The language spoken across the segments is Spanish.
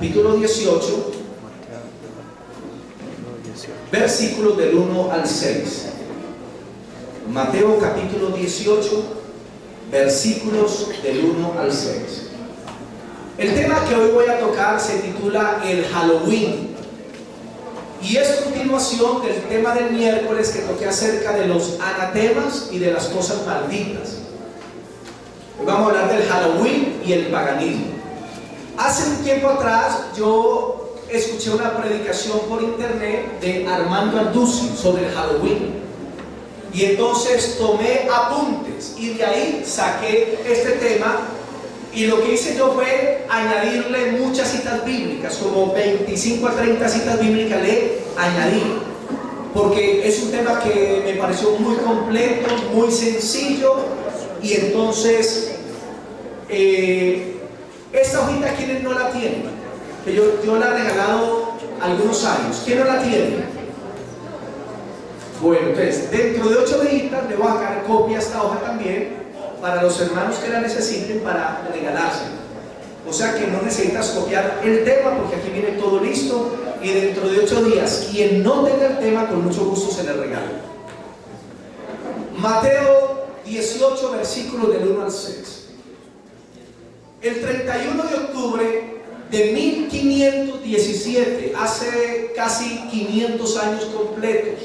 capítulo 18, versículos del 1 al 6. Mateo capítulo 18, versículos del 1 al 6. El tema que hoy voy a tocar se titula el Halloween, y es continuación del tema del miércoles que toqué acerca de los anatemas y de las cosas malditas. Hoy vamos a hablar del Halloween y el paganismo. Hace un tiempo atrás yo escuché una predicación por internet de Armando Anducci sobre el Halloween, y entonces tomé apuntes y de ahí saqué este tema, y lo que hice yo fue añadirle muchas citas bíblicas, como 25 a 30 citas bíblicas le añadí, porque es un tema que me pareció muy completo, muy sencillo. Y entonces esta hojita, ¿quiénes no la tienen? Que yo la he regalado algunos años. ¿Quién no la tiene? Bueno, entonces dentro de 8 días le voy a sacar copia a esta hoja también, para los hermanos que la necesiten, para regalársela. O sea que no necesitas copiar el tema, porque aquí viene todo listo, y dentro de 8 días quien no tenga el tema, con mucho gusto se le regala. Mateo 18, versículos del 1 al 6. El 31 de octubre de 1517, hace casi 500 años completos,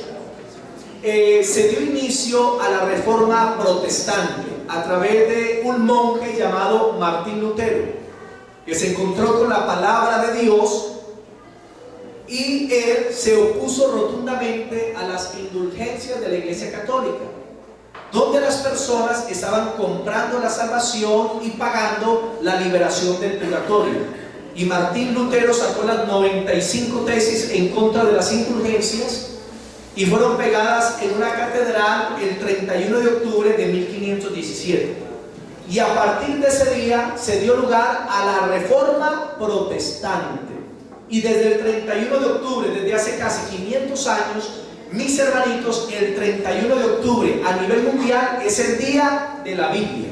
se dio inicio a la reforma protestante a través de un monje llamado Martín Lutero, que se encontró con la palabra de Dios, y él se opuso rotundamente a las indulgencias de la Iglesia Católica, donde las personas estaban comprando la salvación y pagando la liberación del purgatorio. Y Martín Lutero sacó las 95 tesis en contra de las indulgencias, y fueron pegadas en una catedral el 31 de octubre de 1517. Y a partir de ese día se dio lugar a la reforma protestante. Y desde el 31 de octubre, desde hace casi 500 años, mis hermanitos, el 31 de octubre a nivel mundial es el día de la Biblia.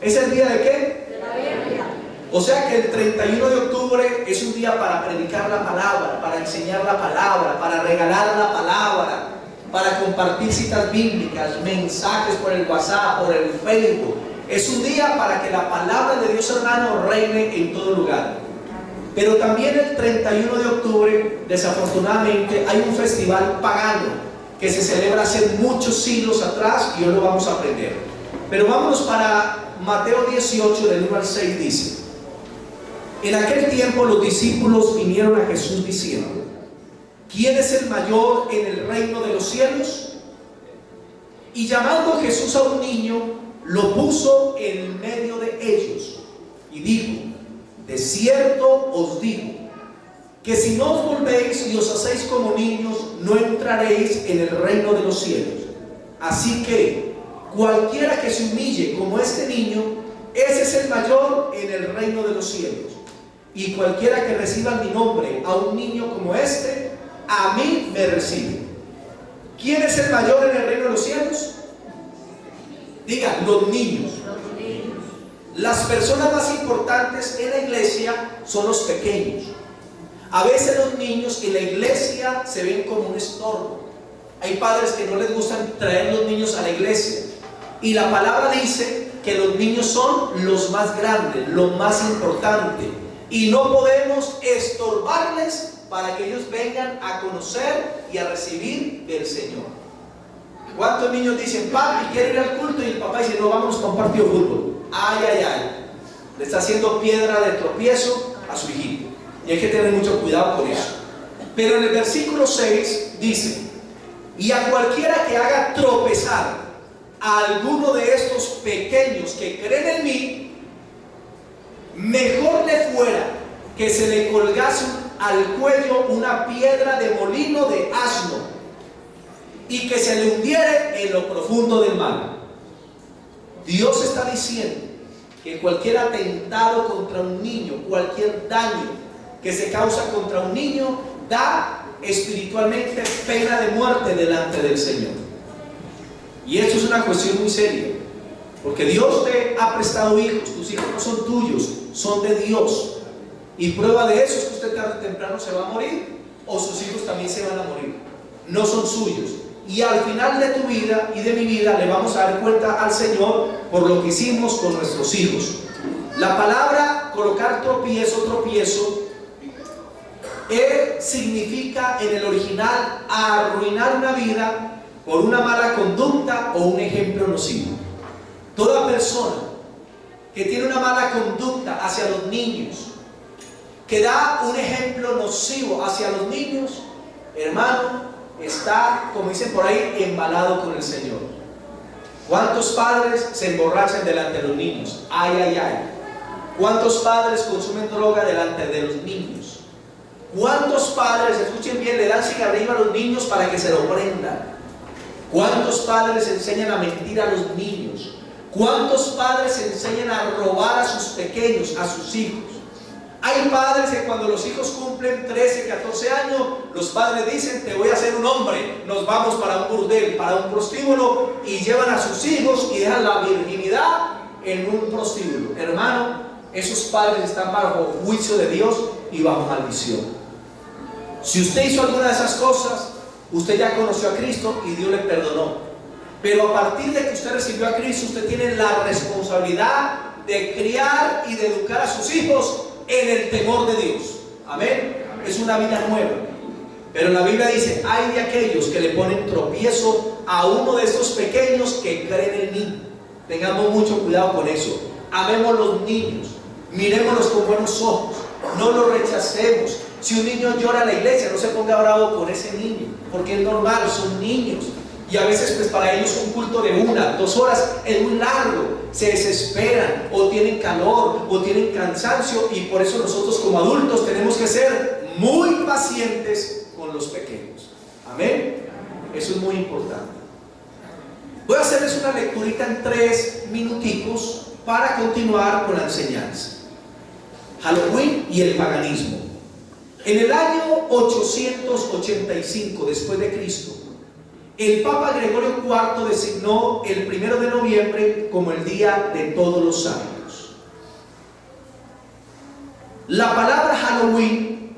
¿Es el día de qué? De la Biblia. O sea que el 31 de octubre es un día para predicar la palabra, para enseñar la palabra, para regalar la palabra, para compartir citas bíblicas, mensajes por el WhatsApp, por el Facebook. Es un día para que la palabra de Dios, hermano, reine en todo lugar. Pero también el 31 de octubre, desafortunadamente, hay un festival pagano que se celebra hace muchos siglos atrás, y hoy lo vamos a aprender. Pero vámonos para Mateo 18, del 1 al 6, dice: en aquel tiempo los discípulos vinieron a Jesús diciendo: ¿quién es el mayor en el reino de los cielos? Y llamando Jesús a un niño, lo puso en medio de ellos y dijo: de cierto os digo, que si no os volvéis y os hacéis como niños, no entraréis en el reino de los cielos. Así que cualquiera que se humille como este niño, ese es el mayor en el reino de los cielos. Y cualquiera que reciba mi nombre a un niño como este, a mí me recibe. ¿Quién es el mayor en el reino de los cielos? Digan, los niños. Las personas más importantes en la iglesia son los pequeños. A veces los niños en la iglesia se ven como un estorbo. Hay padres que no les gustan traer los niños a la iglesia, y la palabra dice que los niños son los más grandes, lo más importante, y no podemos estorbarles para que ellos vengan a conocer y a recibir del Señor. ¿Cuántos niños dicen: papi, quiero ir al culto? Y el papá dice: no, vámonos para un partido de fútbol. Ay, ay, ay, le está haciendo piedra de tropiezo a su hijito, y hay que tener mucho cuidado con eso. Pero en el versículo 6 dice: y a cualquiera que haga tropezar a alguno de estos pequeños que creen en mí, mejor le fuera que se le colgase al cuello una piedra de molino de asno, y que se le hundiera en lo profundo del mar. Dios está diciendo que cualquier atentado contra un niño, cualquier daño que se causa contra un niño, da espiritualmente pena de muerte delante del Señor. Y esto es una cuestión muy seria, porque Dios te ha prestado hijos. Tus hijos no son tuyos, son de Dios. Y prueba de eso es que usted tarde o temprano se va a morir, o sus hijos también se van a morir. No son suyos. Y al final de tu vida y de mi vida le vamos a dar cuenta al Señor por lo que hicimos con nuestros hijos. La palabra colocar tropiezo, significa en el original arruinar una vida por una mala conducta o un ejemplo nocivo. Toda persona que tiene una mala conducta hacia los niños, que da un ejemplo nocivo hacia los niños, hermano, está, como dicen por ahí, embalado con el Señor. ¿Cuántos padres se emborrachan delante de los niños? Ay, ay, ay. ¿Cuántos padres consumen droga delante de los niños? ¿Cuántos padres, escuchen bien, le dan cigarrillo a los niños para que se lo prendan? ¿Cuántos padres enseñan a mentir a los niños? ¿Cuántos padres enseñan a robar a sus pequeños, a sus hijos? Hay padres que cuando los hijos cumplen 13, 14 años, los padres dicen: te voy a hacer un hombre, nos vamos para un burdel, para un prostíbulo, y llevan a sus hijos y dejan la virginidad en un prostíbulo. Hermano, esos padres están bajo juicio de Dios y bajo maldición. Si usted hizo alguna de esas cosas, usted ya conoció a Cristo y Dios le perdonó. Pero a partir de que usted recibió a Cristo, usted tiene la responsabilidad de criar y de educar a sus hijos en el temor de Dios. Amén. Es una vida nueva. Pero la Biblia dice: hay de aquellos que le ponen tropiezo a uno de estos pequeños que creen en mí. Tengamos mucho cuidado con eso. Amemos los niños, mirémoslos con buenos ojos, no los rechacemos. Si un niño llora en la iglesia, no se ponga bravo con ese niño, porque es normal, son niños. Y a veces pues para ellos un culto de 1, 2 horas es muy largo, se desesperan, o tienen calor, o tienen cansancio, y por eso nosotros como adultos tenemos que ser muy pacientes con los pequeños. Amén. Eso es muy importante. Voy a hacerles una lecturita en 3 minuticos para continuar con la enseñanza. Halloween y el paganismo. En el año 885 después de Cristo, el Papa Gregorio IV designó el 1 de noviembre como el Día de Todos los Santos. La palabra Halloween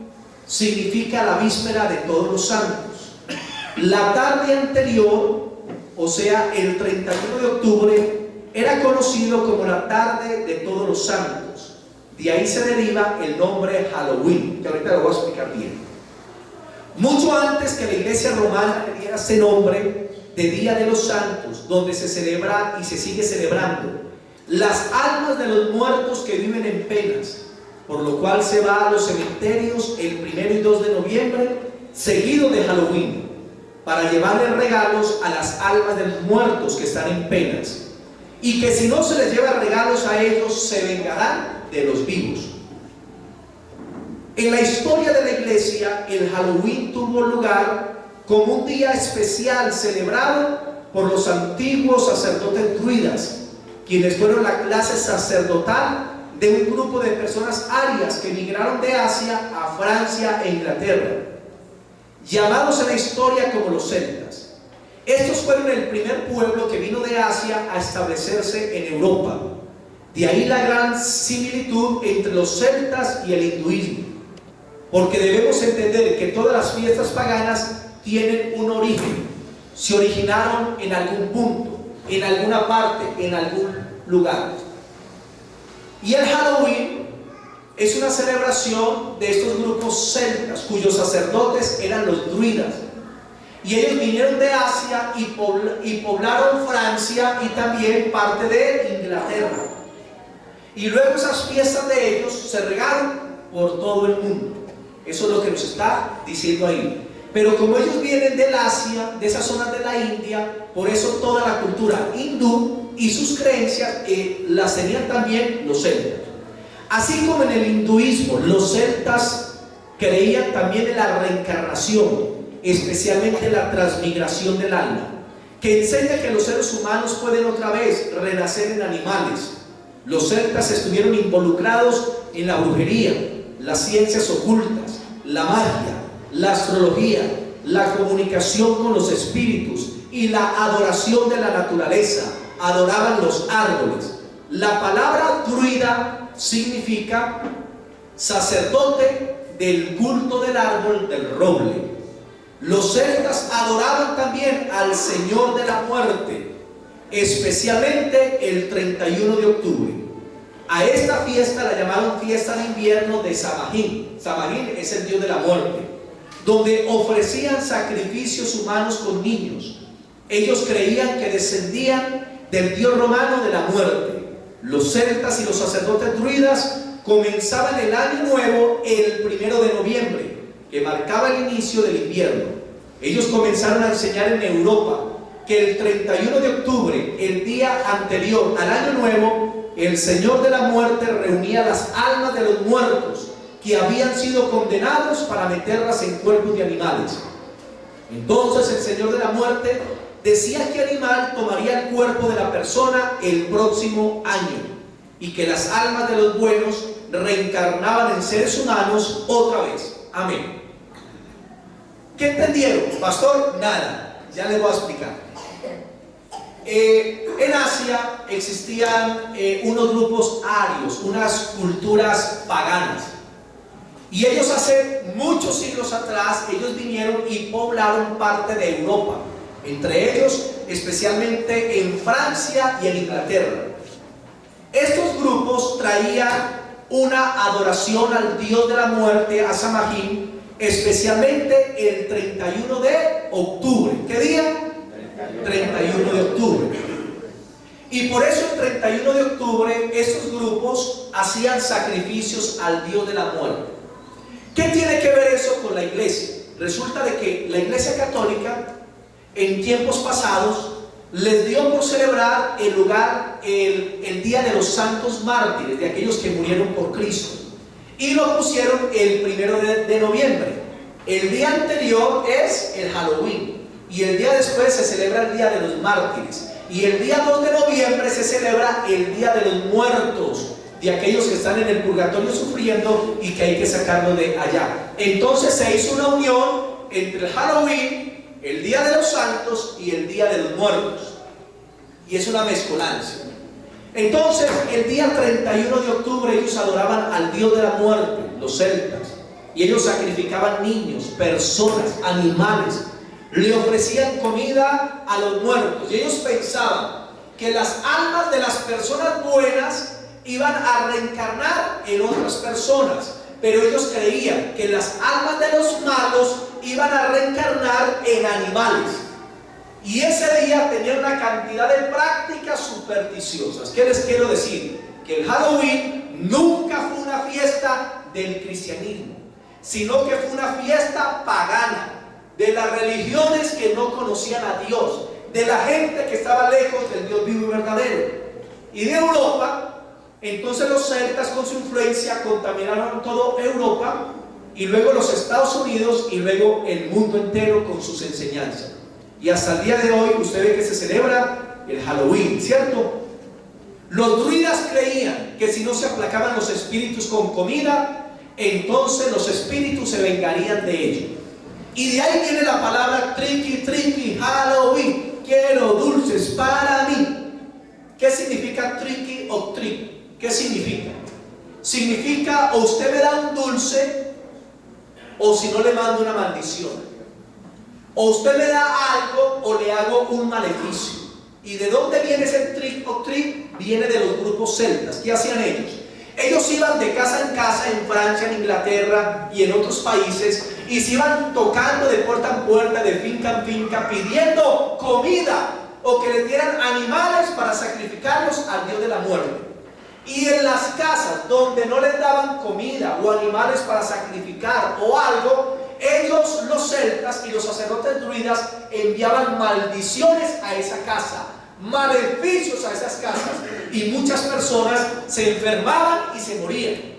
significa la víspera de Todos los Santos. La tarde anterior, o sea, el 31 de octubre, era conocido como la tarde de Todos los Santos. De ahí se deriva el nombre Halloween, que ahorita lo voy a explicar bien. Mucho antes que la iglesia romana le diera ese nombre de Día de los Santos, donde se celebra y se sigue celebrando las almas de los muertos que viven en penas, por lo cual se va a los cementerios el 1 y 2 de noviembre, seguido de Halloween, para llevarle regalos a las almas de los muertos que están en penas, y que si no se les lleva regalos a ellos, se vengarán de los vivos. En la historia de la iglesia, el Halloween tuvo lugar como un día especial celebrado por los antiguos sacerdotes druidas, quienes fueron la clase sacerdotal de un grupo de personas arias que emigraron de Asia a Francia e Inglaterra, llamados en la historia como los celtas. Estos fueron el primer pueblo que vino de Asia a establecerse en Europa. De ahí la gran similitud entre los celtas y el hinduismo, porque debemos entender que todas las fiestas paganas tienen un origen, se originaron en algún punto, en alguna parte, en algún lugar. Y el Halloween es una celebración de estos grupos celtas, cuyos sacerdotes eran los druidas, y ellos vinieron de Asia y poblaron Francia y también parte de Inglaterra, y luego esas fiestas de ellos se regaron por todo el mundo. Eso es lo que nos está diciendo ahí. Pero como ellos vienen del Asia, de esas zonas de la India, por eso toda la cultura hindú y sus creencias las tenían también los celtas. Así como en el hinduismo los celtas creían también en la reencarnación, especialmente la transmigración del alma, que enseña que los seres humanos pueden otra vez renacer en animales. Los celtas estuvieron involucrados en la brujería, las ciencias ocultas, la magia, la astrología, la comunicación con los espíritus y la adoración de la naturaleza. Adoraban los árboles. La palabra druida significa sacerdote del culto del árbol del roble. Los celtas adoraban también al Señor de la muerte, especialmente el 31 de octubre. A esta fiesta la llamaron fiesta de invierno de Samhain. Samhain es el dios de la muerte, donde ofrecían sacrificios humanos con niños. Ellos creían que descendían del dios romano de la muerte. Los celtas y los sacerdotes druidas comenzaban el año nuevo el 1 de noviembre, que marcaba el inicio del invierno. Ellos comenzaron a enseñar en Europa que el 31 de octubre, el día anterior al año nuevo, el Señor de la muerte reunía las almas de los muertos que habían sido condenados para meterlas en cuerpos de animales. Entonces el Señor de la muerte decía qué animal tomaría el cuerpo de la persona el próximo año, y que las almas de los buenos reencarnaban en seres humanos otra vez. Amén. ¿Qué entendieron, pastor? Nada. Ya les voy a explicar. En Asia existían unos grupos arios, unas culturas paganas, y ellos hace muchos siglos atrás, ellos vinieron y poblaron parte de Europa, entre ellos especialmente en Francia y en Inglaterra. Estos grupos traían una adoración al dios de la muerte, a Samhain, especialmente el 31 de octubre. ¿Qué día? 31 de octubre. Y por eso el 31 de octubre estos grupos hacían sacrificios al dios de la muerte. ¿Qué tiene que ver eso con la iglesia? Resulta de que la iglesia católica en tiempos pasados les dio por celebrar el día de los santos mártires, de aquellos que murieron por Cristo, y lo pusieron el 1 de noviembre. El día anterior es el Halloween, y el día después se celebra el día de los mártires, y el día 2 de noviembre se celebra el día de los muertos, de aquellos que están en el purgatorio sufriendo y que hay que sacarlos de allá. Entonces se hizo una unión entre el Halloween, el día de los santos y el día de los muertos, y es una mezcolanza. Entonces el día 31 de octubre ellos adoraban al dios de la muerte, los celtas, y ellos sacrificaban niños, personas, animales, le ofrecían comida a los muertos, y ellos pensaban que las almas de las personas buenas iban a reencarnar en otras personas, pero ellos creían que las almas de los malos iban a reencarnar en animales. Y ese día tenía una cantidad de prácticas supersticiosas. ¿Qué les quiero decir? Que el Halloween nunca fue una fiesta del cristianismo, sino que fue una fiesta pagana, de las religiones que no conocían a Dios, de la gente que estaba lejos del Dios vivo y verdadero. Y de Europa, entonces los celtas con su influencia contaminaron toda Europa, y luego los Estados Unidos, y luego el mundo entero con sus enseñanzas. Y hasta el día de hoy usted ve que se celebra el Halloween, ¿cierto? Los druidas creían que si no se aplacaban los espíritus con comida, entonces los espíritus se vengarían de ellos. Y de ahí viene la palabra tricky, tricky, Halloween. Quiero dulces para mí. ¿Qué significa tricky o trick? ¿Qué significa? Significa o usted me da un dulce, o si no le mando una maldición. O usted me da algo o le hago un maleficio. ¿Y de dónde viene ese trick o treat? Viene de los grupos celtas. ¿Qué hacían ellos? Ellos iban de casa en casa en Francia, en Inglaterra y en otros países, y se iban tocando de puerta en puerta, de finca en finca, pidiendo comida, o que les dieran animales para sacrificarlos al dios de la muerte. Y en las casas donde no les daban comida o animales para sacrificar o algo, ellos, los celtas y los sacerdotes druidas, enviaban maldiciones a esa casa, maleficios a esas casas, y muchas personas se enfermaban y se morían.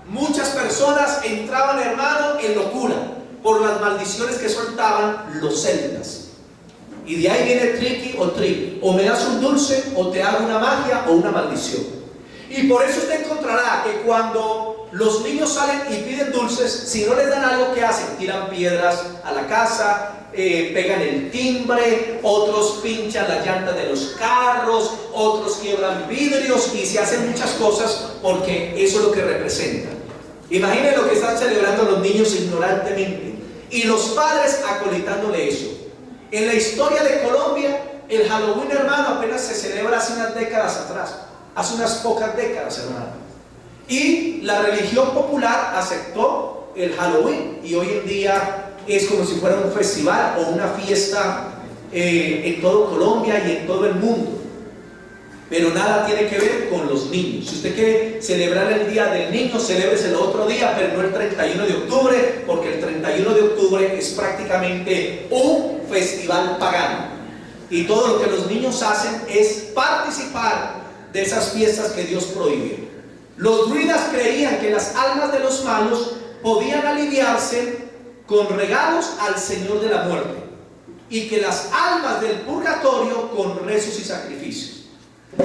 Muchas personas entraban, hermano, en locura por las maldiciones que soltaban los celtas. Y de ahí viene tricky o trick: o me das un dulce o te hago una magia o una maldición. Y por eso usted encontrará que cuando los niños salen y piden dulces, si no les dan algo, ¿qué hacen? Tiran piedras a la casa, pegan el timbre, otros pinchan las llantas de los carros, otros quiebran vidrios, y se hacen muchas cosas porque eso es lo que representa. Imaginen lo que están celebrando los niños ignorantemente y los padres acolitándole eso. En la historia de Colombia, el Halloween, hermano, apenas se celebra hace unas décadas atrás, hace unas pocas décadas, hermano. Y la religión popular aceptó el Halloween y hoy en día es como si fuera un festival o una fiesta en todo Colombia y en todo el mundo. Pero nada tiene que ver con los niños. Si usted quiere celebrar el Día del Niño, celébrese el otro día, pero no el 31 de octubre, porque el 31 de octubre es prácticamente un festival pagano. Y todo lo que los niños hacen es participar de esas fiestas que Dios prohíbe. Los druidas creían que las almas de los malos podían aliviarse con regalos al Señor de la muerte, y que las almas del purgatorio con rezos y sacrificios.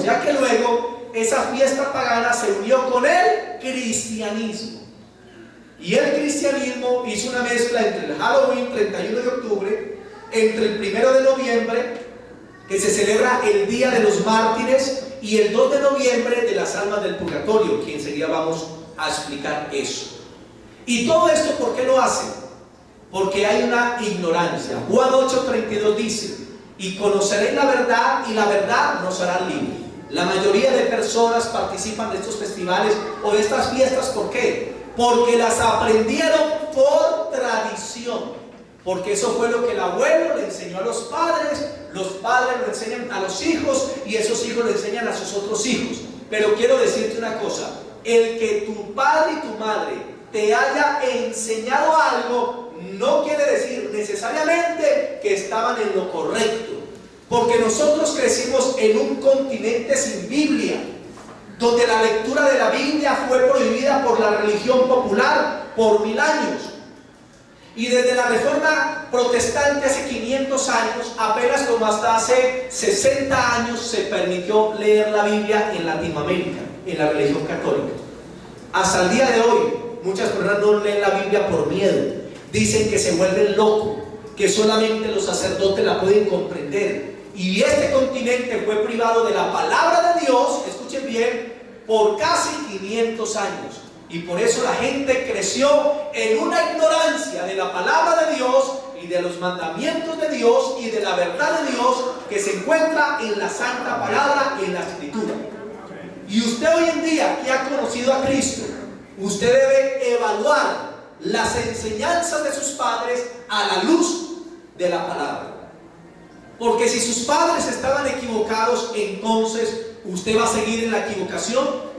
Ya que luego esa fiesta pagana se unió con el cristianismo, y el cristianismo hizo una mezcla entre el Halloween 31 de octubre, entre el 1 de noviembre, que se celebra el Día de los Mártires, y el 2 de noviembre de las almas del purgatorio, que enseguida vamos a explicar eso. Y todo esto, ¿por qué lo hacen? Porque hay una ignorancia. Juan 8:32 dice: y conoceréis la verdad, y la verdad nos hará libres. La mayoría de personas participan de estos festivales o de estas fiestas, ¿por qué? Porque las aprendieron por tradición, porque eso fue lo que el abuelo le enseñó a los padres lo enseñan a los hijos, y esos hijos le enseñan a sus otros hijos. Pero quiero decirte una cosa: el que tu padre y tu madre te haya enseñado algo no quiere decir necesariamente que estaban en lo correcto, porque nosotros crecimos en un continente sin Biblia, donde la lectura de la Biblia fue prohibida por la religión popular por 1000 años. Y desde la Reforma Protestante hace 500 años, apenas como hasta hace 60 años, se permitió leer la Biblia en Latinoamérica, en la religión católica. Hasta el día de hoy, muchas personas no leen la Biblia por miedo. Dicen que se vuelven locos, que solamente los sacerdotes la pueden comprender. Y este continente fue privado de la palabra de Dios, escuchen bien, por casi 500 años. Y por eso la gente creció en una ignorancia de la palabra de Dios y de los mandamientos de Dios y de la verdad de Dios que se encuentra en la santa palabra y en la escritura. Y usted hoy en día que ha conocido a Cristo, usted debe evaluar las enseñanzas de sus padres a la luz de la palabra. Porque si sus padres estaban equivocados, entonces usted va a seguir en la equivocación.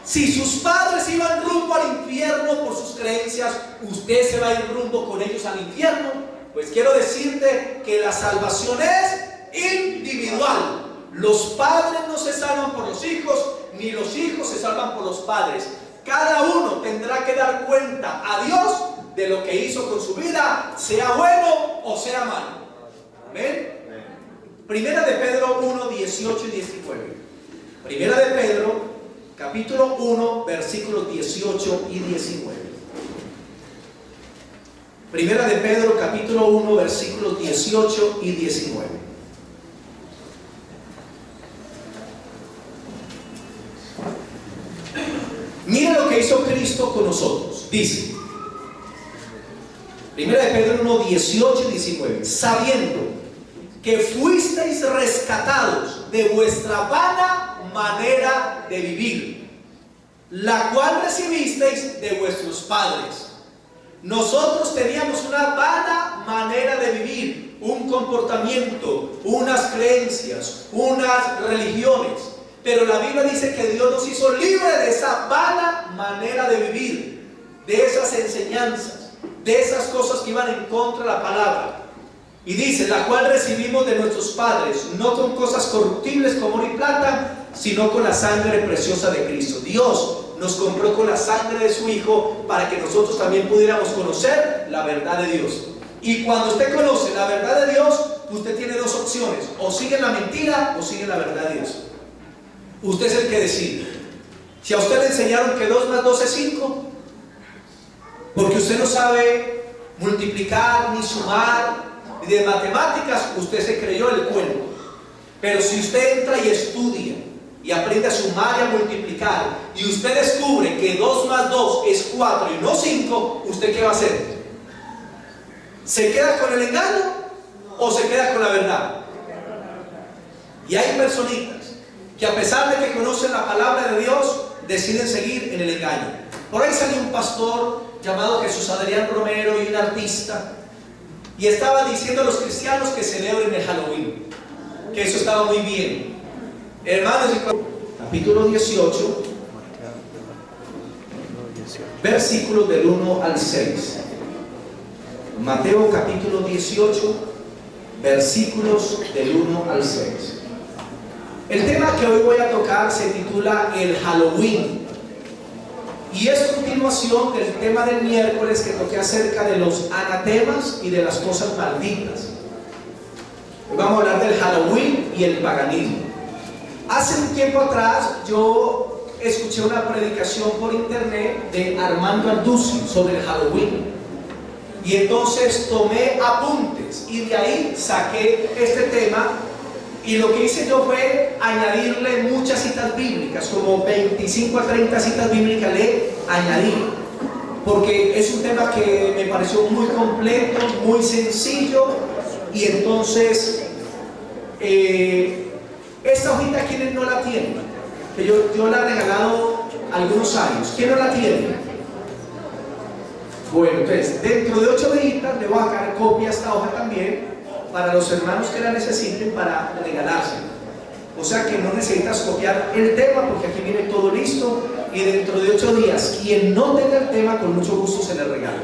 Si sus padres iban rumbo al infierno por sus creencias, usted se va a ir rumbo con ellos al infierno. Pues quiero decirte que la salvación es individual. Los padres no se salvan por los hijos, ni los hijos se salvan por los padres. Cada uno tendrá que dar cuenta a Dios de lo que hizo con su vida, sea bueno o sea malo. Amén. Primera de Pedro 1, 18 y 19. Primera de Pedro, capítulo 1, versículos 18 y 19. Primera de Pedro, capítulo 1, versículos 18 y 19. Mira lo que hizo Cristo con nosotros. Dice, Primera de Pedro 1, 18 y 19. Sabiendo que fuisteis rescatados de vuestra vana manera de vivir, la cual recibisteis de vuestros padres. Nosotros teníamos una vana manera de vivir, un comportamiento, unas creencias, unas religiones. Pero la Biblia dice que Dios nos hizo libres de esa vana manera de vivir, de esas enseñanzas, de esas cosas que iban en contra de la palabra. Y dice, la cual recibimos de nuestros padres, no con cosas corruptibles como oro y plata, sino con la sangre preciosa de Cristo. Dios nos compró con la sangre de su Hijo para que nosotros también pudiéramos conocer la verdad de Dios. Y cuando usted conoce la verdad de Dios, usted tiene dos opciones: o sigue la mentira o sigue la verdad de Dios. Usted es el que decide. Si a usted le enseñaron que 2 más 2 es 5, porque usted no sabe multiplicar ni sumar ni de matemáticas, usted se creyó el cuento. Pero si usted entra y estudia y aprende a sumar y a multiplicar, y usted descubre que 2 más 2 es 4 y no 5, ¿usted qué va a hacer? ¿Se queda con el engaño o se queda con la verdad? Y hay personitas que, a pesar de que conocen la palabra de Dios, deciden seguir en el engaño. Por ahí salió un pastor llamado Jesús Adrián Romero, y un artista, y estaba diciendo a los cristianos que celebren el Halloween, que eso estaba muy bien. Hermanos, capítulo 18, versículos del 1 al 6. Mateo capítulo 18, versículos del 1 al 6. El tema que hoy voy a tocar se titula el Halloween, y es continuación del tema del miércoles que toqué acerca de los anatemas y de las cosas malditas. Hoy vamos a hablar del Halloween y el paganismo. Hace un tiempo atrás yo escuché una predicación por internet de Armando Alducci sobre el Halloween, y entonces tomé apuntes y de ahí saqué este tema, y lo que hice yo fue añadirle muchas citas bíblicas, como 25 a 30 citas bíblicas le añadí, porque es un tema que me pareció muy completo, muy sencillo. Y entonces esta hojita, ¿quiénes no la tienen? Que yo la he regalado algunos años. ¿Quién no la tiene? Bueno, entonces dentro de 8 días le voy a sacar copia a esta hoja también, para los hermanos que la necesiten, para regalarse. O sea que no necesitas copiar el tema, porque aquí viene todo listo, y dentro de 8 días quien no tenga el tema, con mucho gusto se le regala.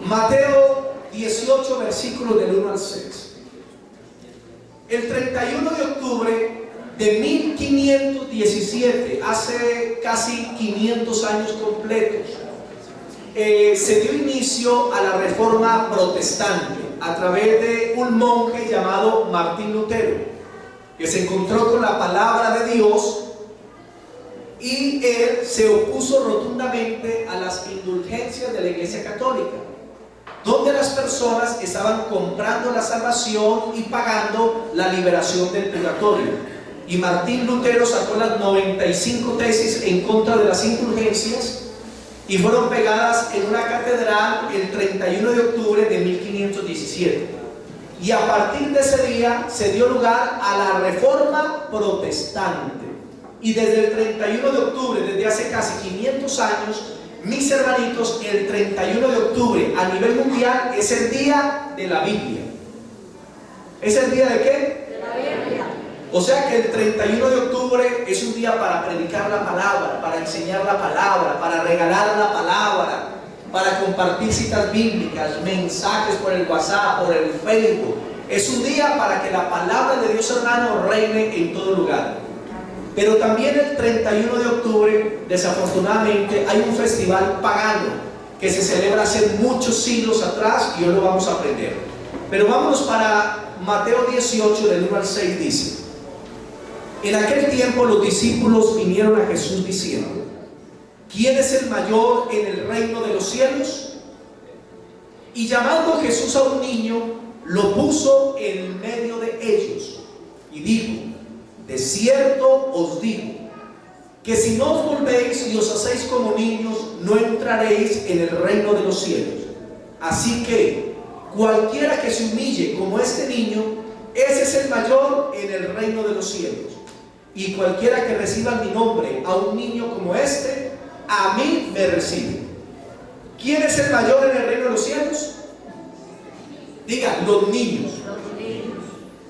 Mateo 18, versículos del 1 al 6. El 31 de octubre de 1517, hace casi 500 años completos, se dio inicio a la reforma protestante a través de un monje llamado Martín Lutero, que se encontró con la palabra de Dios, y él se opuso rotundamente a las indulgencias de la Iglesia Católica, donde las personas estaban comprando la salvación y pagando la liberación del purgatorio. Y Martín Lutero sacó las 95 tesis en contra de las indulgencias, y fueron pegadas en una catedral el 31 de octubre de 1517. Y a partir de ese día se dio lugar a la reforma protestante. Y desde el 31 de octubre, desde hace casi 500 años, mis hermanitos, el 31 de octubre a nivel mundial es el día de la Biblia. ¿Es el día de qué? De la Biblia. O sea que el 31 de octubre es un día para predicar la palabra, para enseñar la palabra, para regalar la palabra, para compartir citas bíblicas, mensajes por el WhatsApp, por el Facebook. Es un día para que la palabra de Dios, hermano, reine en todo lugar. Pero también el 31 de octubre, desafortunadamente, hay un festival pagano que se celebra hace muchos siglos atrás, y hoy lo vamos a aprender. Pero vámonos para Mateo 18, del 1 al 6, dice: en aquel tiempo los discípulos vinieron a Jesús diciendo: ¿quién es el mayor en el reino de los cielos? Y llamando Jesús a un niño, lo puso en medio de ellos y dijo: de cierto os digo, que si no os volvéis y os hacéis como niños, no entraréis en el reino de los cielos. Así que cualquiera que se humille como este niño, ese es el mayor en el reino de los cielos. Y cualquiera que reciba mi nombre a un niño como este, a mí me recibe. ¿Quién es el mayor en el reino de los cielos? Digan, los niños.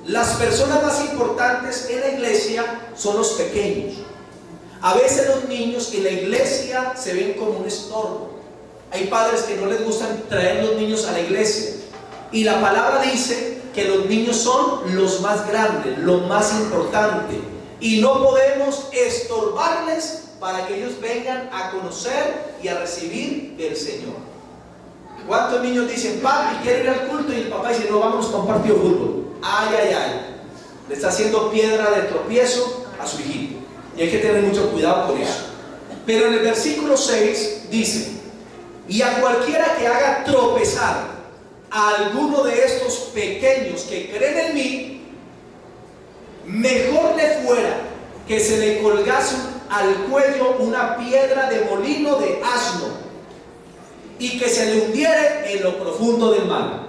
Las personas más importantes en la iglesia son los pequeños. A veces los niños en la iglesia se ven como un estorbo. Hay padres que no les gustan traer los niños a la iglesia, y la palabra dice que los niños son los más grandes, lo más importante, y no podemos estorbarles para que ellos vengan a conocer y a recibir del Señor. ¿Cuántos niños dicen: papi, quiero ir al culto? Y el papá dice: no, vámonos para un partido de fútbol. Ay, ay, ay. Le está haciendo piedra de tropiezo a su hijito, y hay que tener mucho cuidado con eso. Pero en el versículo 6 dice: y a cualquiera que haga tropezar a alguno de estos pequeños que creen en mí, mejor le fuera que se le colgase al cuello una piedra de molino de asno y que se le hundiera en lo profundo del mar.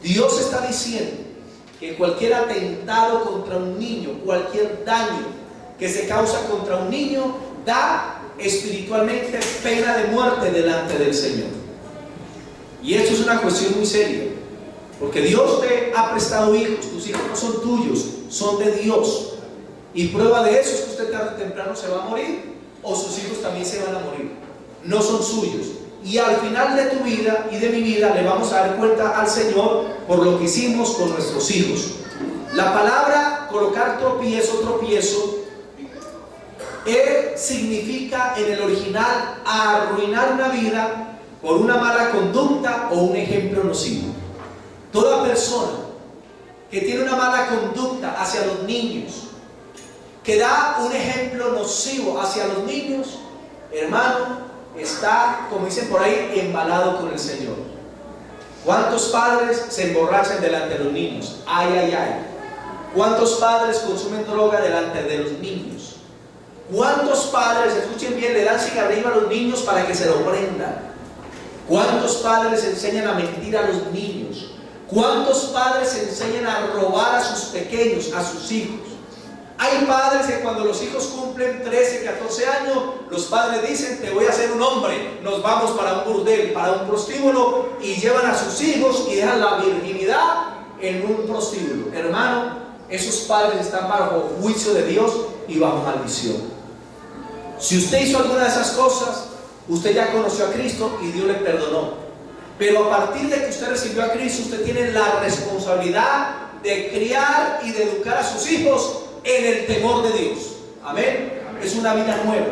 Dios está diciendo que cualquier atentado contra un niño, cualquier daño que se causa contra un niño, da espiritualmente pena de muerte delante del Señor. Y esto es una cuestión muy seria, porque Dios te ha prestado hijos. Tus hijos no son tuyos, son de Dios. Y prueba de eso es que usted tarde o temprano se va a morir, o sus hijos también se van a morir. No son suyos. Y al final de tu vida y de mi vida le vamos a dar cuenta al Señor por lo que hicimos con nuestros hijos. La palabra colocar tropiezo significa en el original arruinar una vida por una mala conducta o un ejemplo nocivo. Toda persona que tiene una mala conducta hacia los niños, que da un ejemplo nocivo hacia los niños, hermano, está, como dicen por ahí, embalado con el Señor. ¿Cuántos padres se emborrachan delante de los niños? Ay, ay, ay. ¿Cuántos padres consumen droga delante de los niños? ¿Cuántos padres, escuchen bien, le dan cigarrillo a los niños para que se lo prendan? ¿Cuántos padres enseñan a mentir a los niños? ¿Cuántos padres enseñan a robar a sus pequeños, a sus hijos? Hay padres que cuando los hijos cumplen 13, 14 años, los padres dicen: te voy a hacer un hombre, nos vamos para un burdel, para un prostíbulo, y llevan a sus hijos y dejan la virginidad en un prostíbulo. Hermano, esos padres están bajo juicio de Dios y bajo maldición. Si usted hizo alguna de esas cosas, usted ya conoció a Cristo y Dios le perdonó. Pero a partir de que usted recibió a Cristo, usted tiene la responsabilidad de criar y de educar a sus hijos en el temor de Dios. Amén. Es una vida nueva.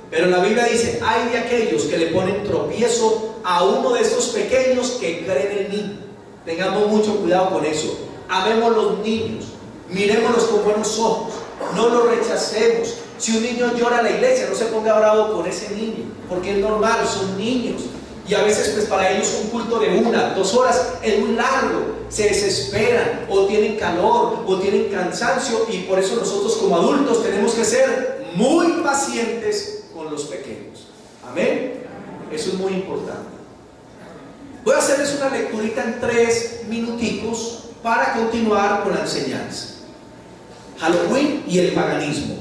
Pero la Biblia dice: hay de aquellos que le ponen tropiezo a uno de estos pequeños que creen en mí. Tengamos mucho cuidado con eso. Amemos los niños, miremoslos con buenos ojos, no los rechacemos. Si un niño llora en la iglesia, no se ponga bravo con ese niño, porque es normal, son niños. Y a veces pues para ellos un culto de 1, 2 horas es muy largo, se desesperan, o tienen calor, o tienen cansancio, y por eso nosotros como adultos tenemos que ser muy pacientes con los pequeños. Amén. Eso es muy importante. Voy a hacerles una lecturita en 3 minuticos para continuar con la enseñanza. Halloween y el paganismo.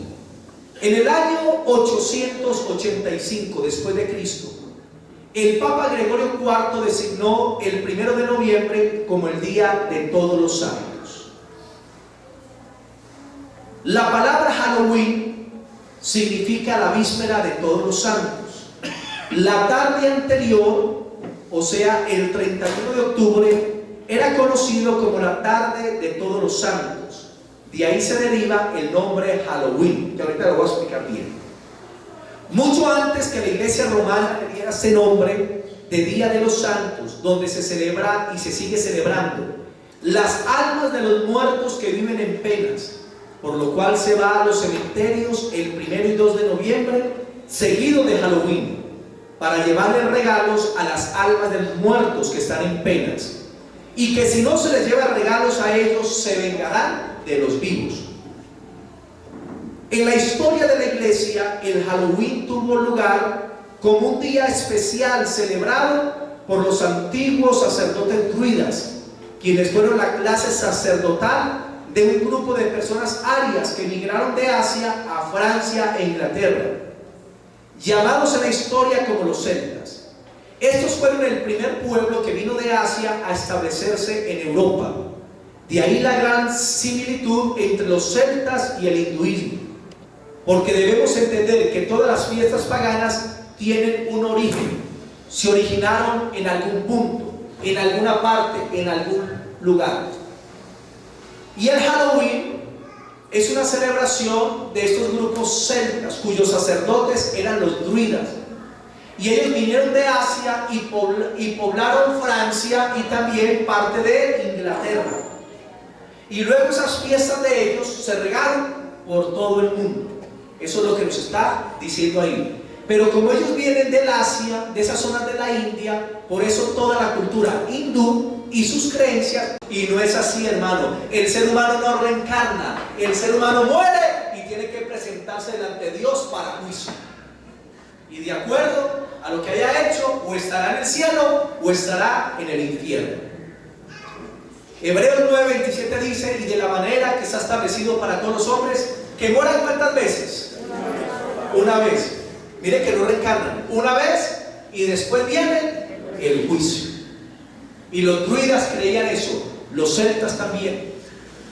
En el año 885 después de Cristo, el Papa Gregorio IV designó el 1 de noviembre como el Día de Todos los Santos. La palabra Halloween significa la víspera de Todos los Santos. La tarde anterior, o sea, el 31 de octubre, era conocido como la tarde de Todos los Santos. De ahí se deriva el nombre Halloween, que ahorita lo voy a explicar bien. Mucho antes que la iglesia romana le diera ese nombre de Día de los Santos, donde se celebra y se sigue celebrando las almas de los muertos que viven en penas, por lo cual se va a los cementerios el 1 y 2 de noviembre, seguido de Halloween, para llevarle regalos a las almas de los muertos que están en penas, y que si no se les lleva regalos a ellos, se vengarán de los vivos. En la historia de la iglesia, el Halloween tuvo lugar como un día especial celebrado por los antiguos sacerdotes druidas, quienes fueron la clase sacerdotal de un grupo de personas arias que emigraron de Asia a Francia e Inglaterra, llamados en la historia como los celtas. Estos fueron el primer pueblo que vino de Asia a establecerse en Europa. De ahí la gran similitud entre los celtas y el hinduismo, porque debemos entender que todas las fiestas paganas tienen un origen, se originaron en algún punto, en alguna parte, en algún lugar. Y el Halloween es una celebración de estos grupos celtas, cuyos sacerdotes eran los druidas, y ellos vinieron de Asia y poblaron Francia y también parte de Inglaterra, y luego esas fiestas de ellos se regaron por todo el mundo. Eso es lo que nos está diciendo ahí. Pero como ellos vienen del Asia, de esas zonas de la India, por eso toda la cultura hindú y sus creencias, y no es así, hermano. El ser humano no reencarna, el ser humano muere y tiene que presentarse delante de Dios para juicio. Y de acuerdo a lo que haya hecho, o estará en el cielo o estará en el infierno. Hebreos 9:27 dice: y de la manera que está establecido para todos los hombres, que mueran ¿cuántas veces? Una vez. Mire que no reencarnan, una vez, y después viene el juicio. Y los druidas creían eso, los celtas también.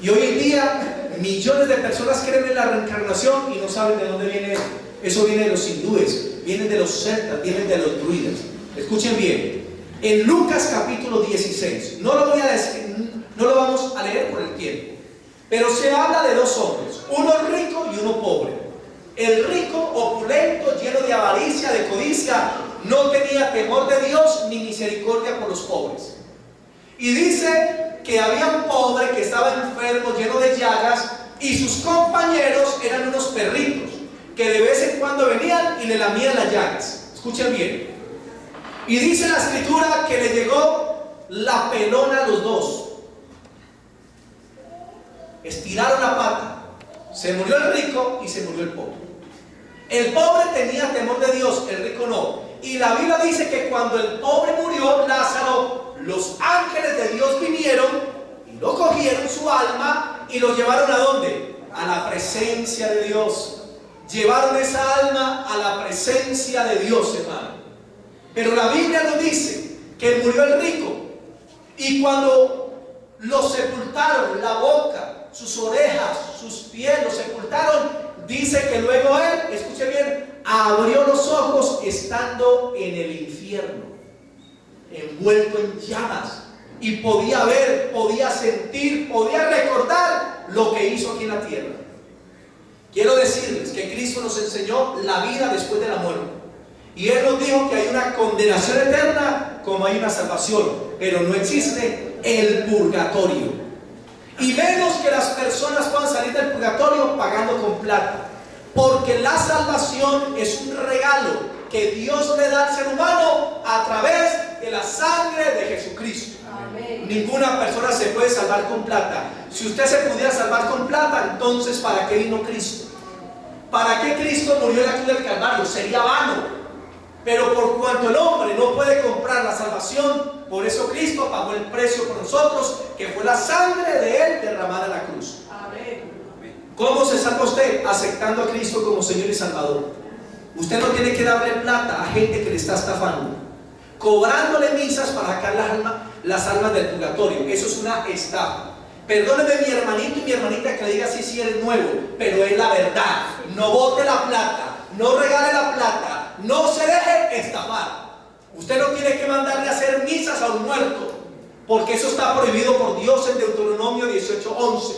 Y hoy en día millones de personas creen en la reencarnación y no saben de dónde viene eso. Eso viene de los hindúes, vienen de los celtas, vienen de los druidas. Escuchen bien, en Lucas capítulo 16, no lo voy a decir, no lo vamos a leer por el tiempo, pero se habla de dos hombres, uno rico y uno pobre. El rico, opulento, lleno de avaricia, de codicia, no tenía temor de Dios ni misericordia por los pobres. Y dice que había un pobre que estaba enfermo, lleno de llagas, y sus compañeros eran unos perritos que de vez en cuando venían y le lamían las llagas. Escuchen bien. Y dice la escritura que le llegó la pelona a los dos. Estiraron la pata. Se murió el rico y se murió el pobre. El pobre tenía temor de Dios, el rico no. Y la Biblia dice que cuando el pobre murió, Lázaro, los ángeles de Dios vinieron y lo cogieron su alma y lo llevaron ¿a dónde? A la presencia de Dios. Llevaron esa alma a la presencia de Dios, hermano. Pero la Biblia nos dice que murió el rico, y cuando lo sepultaron, la boca, sus orejas, sus pies, lo sepultaron, dice que luego él, escuche bien, abrió los ojos estando en el infierno, envuelto en llamas, y podía ver, podía sentir, podía recordar lo que hizo aquí en la tierra. Quiero decirles que Cristo nos enseñó la vida después de la muerte, y Él nos dijo que hay una condenación eterna como hay una salvación, pero no existe el purgatorio. Y menos que las personas puedan salir del purgatorio pagando con plata, porque la salvación es un regalo que Dios le da al ser humano a través de la sangre de Jesucristo. Amén. Ninguna persona se puede salvar con plata. Si usted se pudiera salvar con plata, entonces ¿para qué vino Cristo? ¿Para qué Cristo murió en la cruz del Calvario? Sería vano. Pero por cuanto el hombre no puede comprar la salvación, por eso Cristo pagó el precio por nosotros, que fue la sangre de Él derramada en la cruz. Amén. ¿Cómo se salva usted? Aceptando a Cristo como Señor y Salvador. Usted no tiene que darle plata a gente que le está estafando, cobrándole misas para sacar las almas del purgatorio. Eso es una estafa. Perdóneme mi hermanito y mi hermanita que le diga si eres nuevo, pero es la verdad. No bote la plata, no regale la plata, no se deje estafar. Usted no tiene que mandarle a hacer misas a un muerto, porque eso está prohibido por Dios en Deuteronomio 18:11.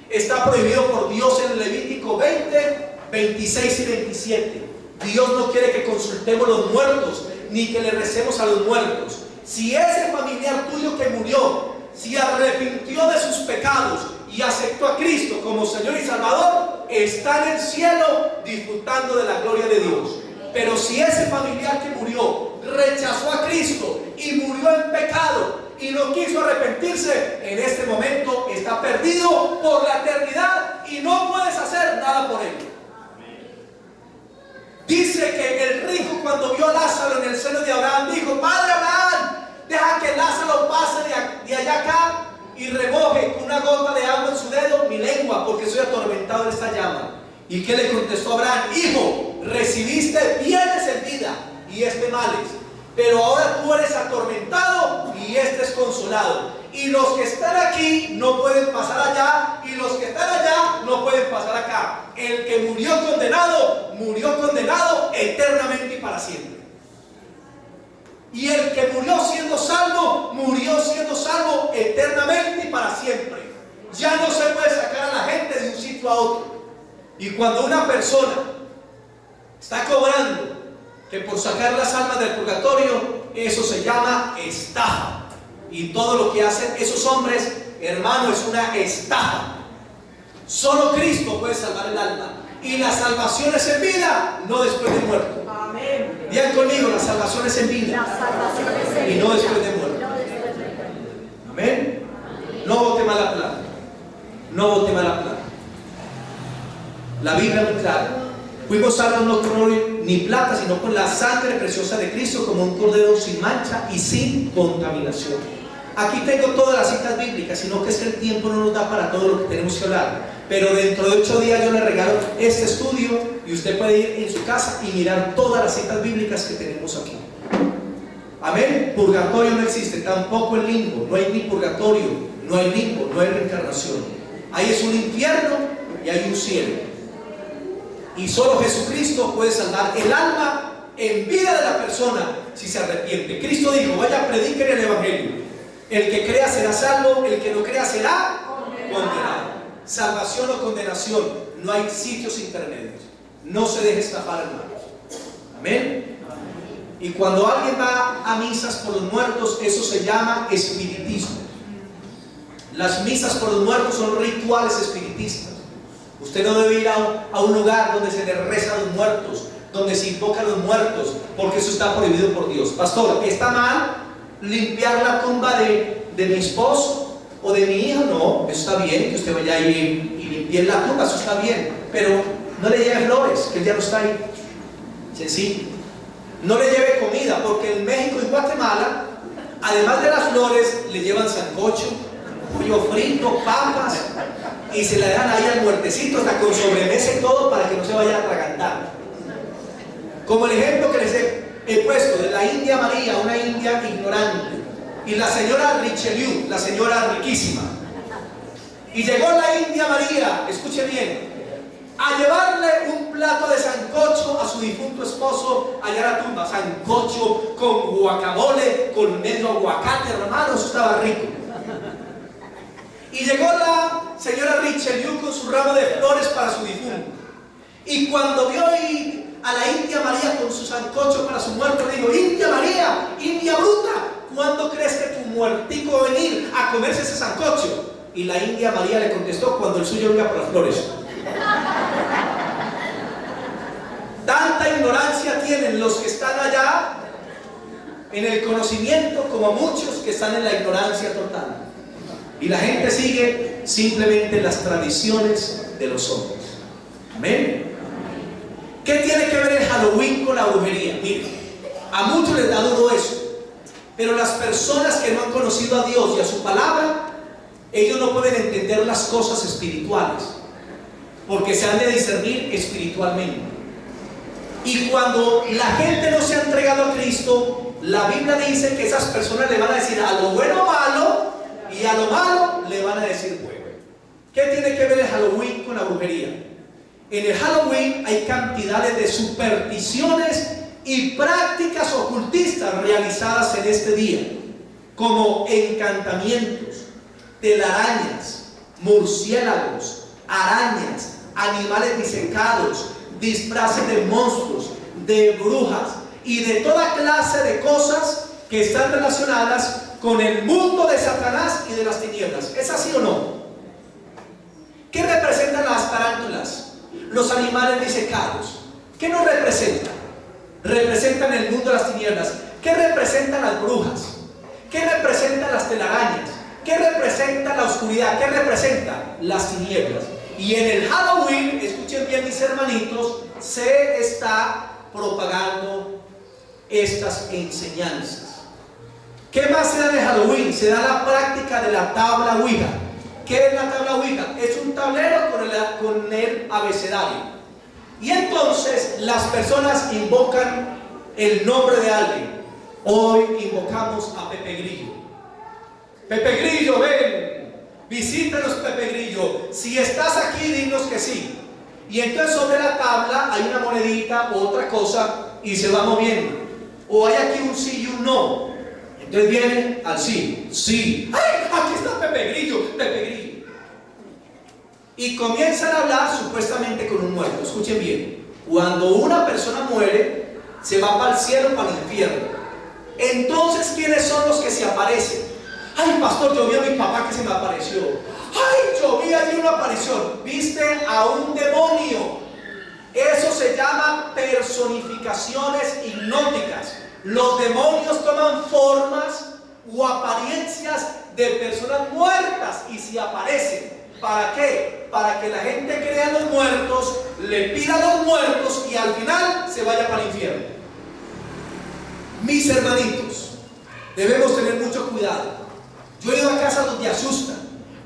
Está prohibido por Dios en Levítico 20, 26 y 27. Dios no quiere que consultemos los muertos, ni que le recemos a los muertos. Si ese familiar tuyo que murió, si arrepintió de sus pecados y aceptó a Cristo como Señor y Salvador, está en el cielo disfrutando de la gloria de Dios. Pero si ese familiar que murió rechazó a Cristo y murió en pecado y no quiso arrepentirse, en este momento está perdido por la eternidad y no puedes hacer nada por él. Dice que el rico, cuando vio a Lázaro en el seno de Abraham, dijo: Padre Abraham, deja que Lázaro pase de allá acá y remoje con una gota de agua en su dedo mi lengua, porque soy atormentado en esta llama. ¿Y qué le contestó Abraham? Hijo, recibiste bienes en vida y males, pero ahora tú eres atormentado y es consolado. Y los que están aquí no pueden pasar allá, y los que están allá no pueden pasar acá. El que murió condenado eternamente y para siempre. Y el que murió siendo salvo eternamente y para siempre. Ya no se puede sacar a la gente de un sitio a otro. Y cuando una persona está cobrando que por sacar las almas del purgatorio, eso se llama estafa. Y todo lo que hacen esos hombres, hermano, es una estafa. Solo Cristo puede salvar el alma, y la salvación es en vida, no después de muerto. Amén. Digan conmigo, la salvación es en vida y no después de muerte. Amén. No bote mala plata. No bote mala plata. La Biblia es muy clara. Fuimos salvos no con oro ni plata, sino con la sangre preciosa de Cristo, como un cordero sin mancha y sin contaminación. Aquí tengo todas las citas bíblicas, sino que es que el tiempo no nos da para todo lo que tenemos que hablar. Pero dentro de 8 días yo le regalo este estudio y usted puede ir en su casa y mirar todas las citas bíblicas que tenemos aquí. Amén. Purgatorio no existe, tampoco el limbo. No hay ni purgatorio, no hay limbo, no hay reencarnación. Ahí es un infierno y hay un cielo. Y solo Jesucristo puede salvar el alma en vida de la persona si se arrepiente. Cristo dijo: vaya, prediquen el evangelio. El que crea será salvo, el que no crea será condenado. Salvación o condenación, no hay sitios intermedios. No se deje estafar, hermanos. Amén. Y cuando alguien va a misas por los muertos, eso se llama espiritismo. Las misas por los muertos son rituales espiritistas. Usted no debe ir a un lugar donde se le reza a los muertos, donde se invoca a los muertos, porque eso está prohibido por Dios. Pastor, ¿está mal limpiar la tumba de mi esposo o de mi hija? No, eso está bien, que usted vaya ahí y limpie la tumba, eso está bien, pero no le lleve flores, que él ya no está ahí. Sencillo. No le lleve comida, porque en México y Guatemala, además de las flores, le llevan sancocho, pollo frito, papas, y se la dejan ahí al muertecito, hasta con sobremesa y todo, para que no se vaya a atragantar. Como el ejemplo que les he puesto de la India María, una india ignorante, y la señora Richelieu, la señora riquísima. Y llegó la India María, escuche bien, a llevarle un plato de sancocho a su difunto esposo allá a la tumba. Sancocho con guacamole, con medio aguacate, hermano, eso estaba rico. Y llegó la señora Richelieu con su ramo de flores para su difunto. Y cuando vio ir a la India María con su sancocho para su muerto, le dijo: India María, India bruta, ¿cuándo crees que tu muertico va a venir a comerse ese sancocho? Y la India María le contestó: cuando el suyo venga por las flores. Tanta ignorancia tienen los que están allá en el conocimiento, como muchos que están en la ignorancia total. Y la gente sigue simplemente las tradiciones de los hombres. Amén. ¿Qué tiene que ver el Halloween con la brujería? Miren, a muchos les da duro eso, pero las personas que no han conocido a Dios y a su palabra, ellos no pueden entender las cosas espirituales, porque se han de discernir espiritualmente. Y cuando la gente no se ha entregado a Cristo, la Biblia dice que esas personas le van a decir a lo bueno malo, y a lo malo le van a decir bueno. ¿Qué tiene que ver el Halloween con la brujería? En el Halloween hay cantidades de supersticiones y prácticas ocultistas realizadas en este día, como encantamientos, telarañas, murciélagos, arañas, animales disecados, disfraces de monstruos, de brujas y de toda clase de cosas que están relacionadas con el mundo de Satanás y de las tinieblas. ¿Es así o no? ¿Qué representan las tarántulas? Los animales disecados. ¿Qué nos representan? Representan el mundo de las tinieblas. ¿Qué representan las brujas? ¿Qué representan las telarañas? ¿Qué representa la oscuridad? ¿Qué representa las tinieblas? Y en el Halloween, escuchen bien mis hermanitos, se está propagando estas enseñanzas. ¿Qué más se da en el Halloween? Se da la práctica de la tabla Ouija. ¿Qué es la tabla Ouija? Es un tablero con el abecedario. Y entonces las personas invocan el nombre de alguien. Hoy invocamos a Pepe Grillo. Pepe Grillo, ven, visítanos, Pepe Grillo. Si estás aquí, dinos que sí. Y entonces sobre la tabla hay una monedita o otra cosa y se va moviendo. O hay aquí un sí y un no. Entonces viene al sí, sí. ¡Ay! Aquí está Pepe Grillo, Pepe Grillo. Y comienzan a hablar supuestamente con un muerto. Escuchen bien. Cuando una persona muere, se va para el cielo o para el infierno. Entonces, ¿quiénes son los que se aparecen? Ay, pastor, yo vi a mi papá que se me apareció. Ay, yo vi allí una aparición. Viste a un demonio. Eso se llama personificaciones hipnóticas. Los demonios toman formas o apariencias de personas muertas y se aparecen. ¿Para qué? Para que la gente crea a los muertos, le pida a los muertos y al final se vaya para el infierno. Mis hermanitos, debemos tener mucho cuidado. Yo he ido a casas donde asustan,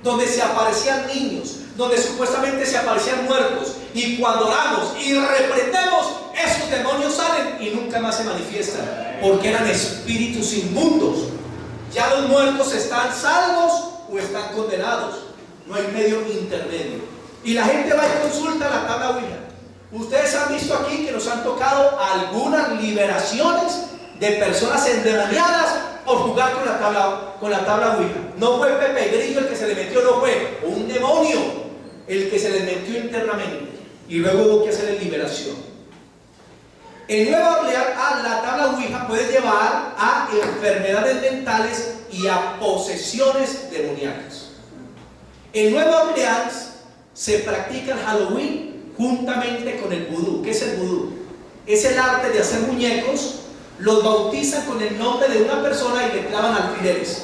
donde se aparecían niños, donde supuestamente se aparecían muertos, y cuando oramos y reprendemos, esos demonios salen y nunca más se manifiestan, porque eran espíritus inmundos. Ya los muertos están salvos o están condenados, no hay medio intermedio. Y la gente va y consulta la tabla Ouija. Ustedes han visto aquí que nos han tocado algunas liberaciones de personas endemoniadas por jugar con la tabla Ouija. No fue Pepe Grillo el que se le metió, no fue un demonio el que se le metió internamente, y luego hubo que hacerle liberación. En Nueva Orleans, la tabla Ouija puede llevar a enfermedades mentales y a posesiones demoníacas. En Nueva Orleans se practica el Halloween juntamente con el vudú. ¿Qué es el vudú? Es el arte de hacer muñecos, los bautizan con el nombre de una persona y le clavan alfileres.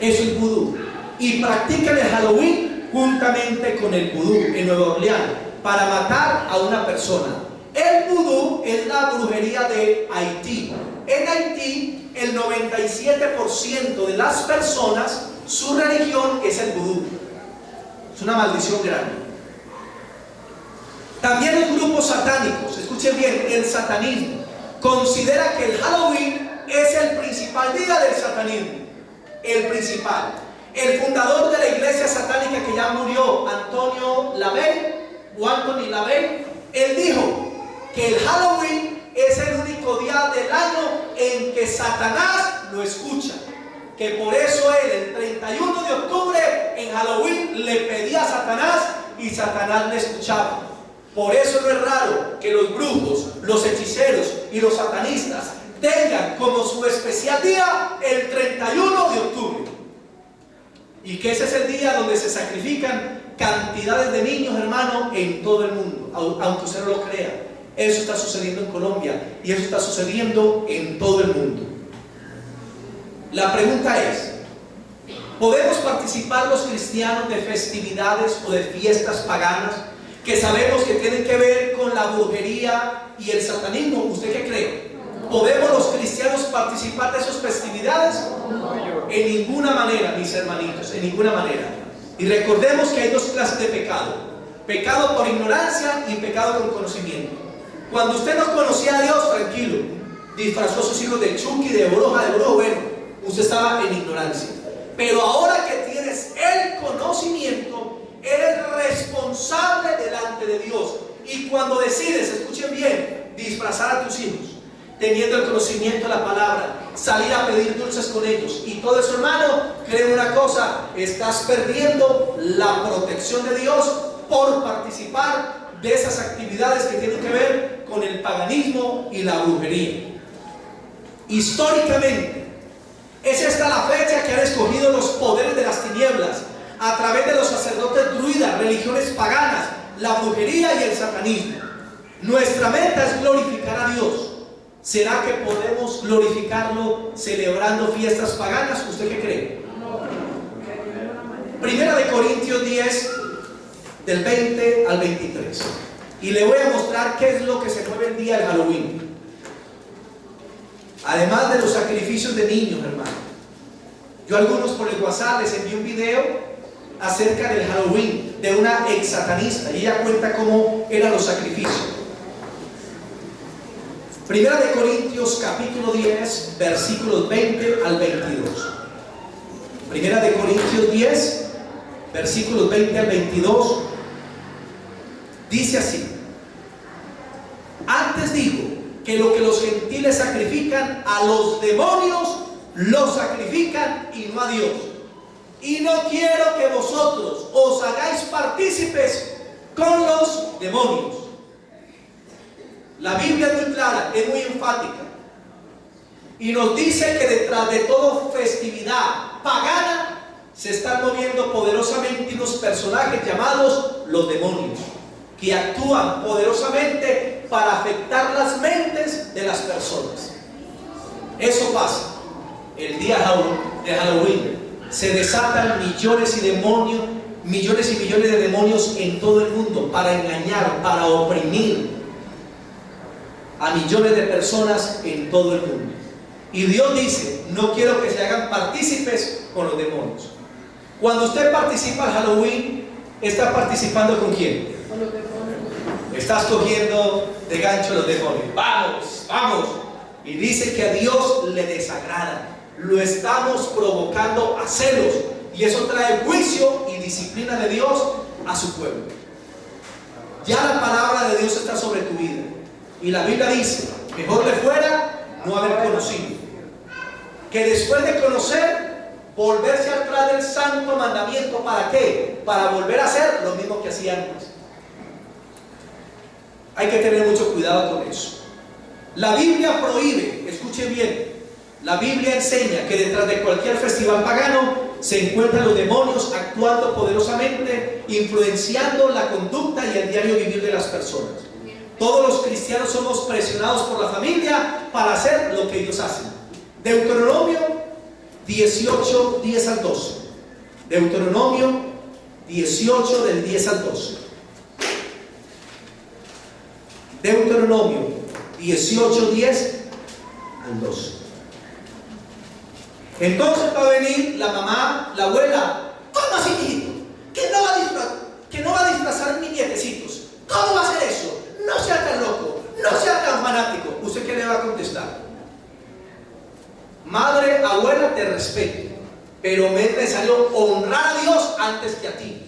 Eso es vudú. Y practican el Halloween juntamente con el vudú en Nueva Orleans para matar a una persona. El vudú es la brujería de Haití. En Haití, el 97% de las personas, su religión es el vudú. Es una maldición grande. También los grupos satánicos, escuchen bien, el satanismo considera que el Halloween es el principal día del satanismo. El principal. El fundador de la iglesia satánica que ya murió, Anthony LaVey, él dijo que el Halloween es el único día del año en que Satanás lo escucha. Que por eso él, el 31 de octubre, en Halloween, le pedía a Satanás y Satanás le escuchaba. Por eso no es raro que los brujos, los hechiceros y los satanistas tengan como su especial día el 31 de octubre. Y que ese es el día donde se sacrifican cantidades de niños, hermano, en todo el mundo, aunque usted no lo crea. Eso está sucediendo en Colombia y eso está sucediendo en todo el mundo. La pregunta es, ¿podemos participar los cristianos de festividades o de fiestas paganas que sabemos que tienen que ver con la brujería y el satanismo? ¿Usted qué cree? ¿Podemos los cristianos participar de esas festividades? En ninguna manera, mis hermanitos, en ninguna manera. Y recordemos que hay dos clases de pecado: pecado por ignorancia y pecado con conocimiento. Cuando usted no conocía a Dios, tranquilo, disfrazó a sus hijos de Chucky, de bruja, bueno, usted estaba en ignorancia. Pero ahora que tienes el conocimiento, eres responsable delante de Dios. Y cuando decides, escuchen bien, disfrazar a tus hijos, teniendo el conocimiento de la palabra, salir a pedir dulces con ellos y todo eso, hermano, cree una cosa: estás perdiendo la protección de Dios por participar de esas actividades que tienen que ver con el paganismo y la brujería. Históricamente, es esta la fecha que han escogido los poderes de las tinieblas a través de los sacerdotes druidas, religiones paganas, la brujería y el satanismo. Nuestra meta es glorificar a Dios. ¿Será que podemos glorificarlo celebrando fiestas paganas? ¿Usted qué cree? Primera de Corintios 10, del 20 al 23. Y le voy a mostrar qué es lo que se mueve el día del Halloween. Además de los sacrificios de niños, hermano. Yo a algunos por el WhatsApp les envié un video acerca del Halloween de una ex satanista, y ella cuenta cómo eran los sacrificios. Primera de Corintios capítulo 10, versículos 20 al 22. Primera de Corintios 10, versículos 20 al 22. Dice así: antes digo que lo que los gentiles sacrifican a los demonios, lo sacrifican y no a Dios. Y no quiero que vosotros os hagáis partícipes con los demonios. La Biblia es muy clara, es muy enfática, y nos dice que detrás de toda festividad pagana se están moviendo poderosamente unos personajes llamados los demonios. que actúan poderosamente para afectar las mentes de las personas. Eso pasa el día de Halloween. Se desatan millones y millones de demonios en todo el mundo para engañar, para oprimir a millones de personas en todo el mundo. Y Dios dice: no quiero que se hagan partícipes con los demonios. Cuando usted participa en Halloween, ¿está participando con quién? Con los demonios. Estás cogiendo de gancho a los demonios. Vamos, vamos. Y dice que a Dios le desagrada. Lo estamos provocando a celos. Y eso trae juicio y disciplina de Dios a su pueblo. Ya la palabra de Dios está sobre tu vida. Y la Biblia dice: mejor le fuera no haber conocido, que después de conocer, volverse atrás del santo mandamiento. ¿Para qué? Para volver a hacer lo mismo que hacía antes. Hay que tener mucho cuidado con eso. La Biblia prohíbe, escuchen bien, la Biblia enseña que detrás de cualquier festival pagano se encuentran los demonios actuando poderosamente, influenciando la conducta y el diario vivir de las personas. Todos los cristianos somos presionados por la familia para hacer lo que ellos hacen. Deuteronomio 18, 10 al 12. Deuteronomio 18, del 10 al 12. Deuteronomio 18, 10 al 12. Entonces va a venir la mamá, la abuela. ¿Cómo así, hijito? ¿Que no va a disfrazar mis nietecitos? ¿Cómo va a hacer eso? No sea tan loco, no sea tan fanático. ¿Usted qué le va a contestar? Madre, abuela, te respeto, pero me es necesario honrar a Dios antes que a ti.